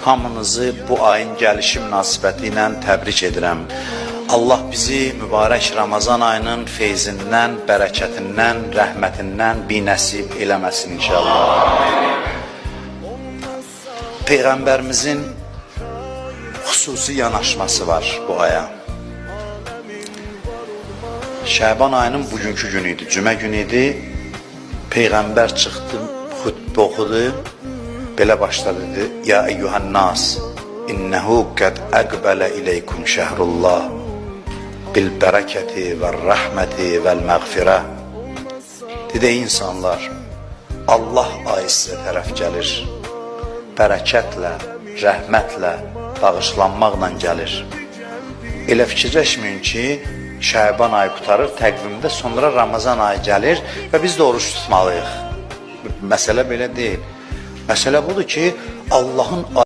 Hamınızı bu ayın gəlişi münasibəti ilə təbrik edirəm. Allah bizi mübarək Ramazan ayının feyzindən, bərəkətindən, rəhmətindən binəsib eləməsin inşallah. Peyğəmbərimizin xüsusi yanaşması var bu aya. Şəban ayının bugünkü günü idi, cümə günü idi. Peyğəmbər çıxdı, xutbə oxudu, belə başladı, dedi, Ya eyyuhan nas, innəhu qəd əqbələ iləykum şəhrullah, bil bərəkəti və rəhməti və məğfirə. Dedi, insanlar, Allah ayı sizə tərəf gəlir, bərəkətlə, rəhmətlə, bağışlanmaqla gəlir. Elə fikirləşməyin ki, Şəban ayı qutarır təqvimdə, sonra Ramazan ayı gəlir və biz də oruç tutmalıyıq. Məsələ belə deyil. Məsələ budur ki, Allahın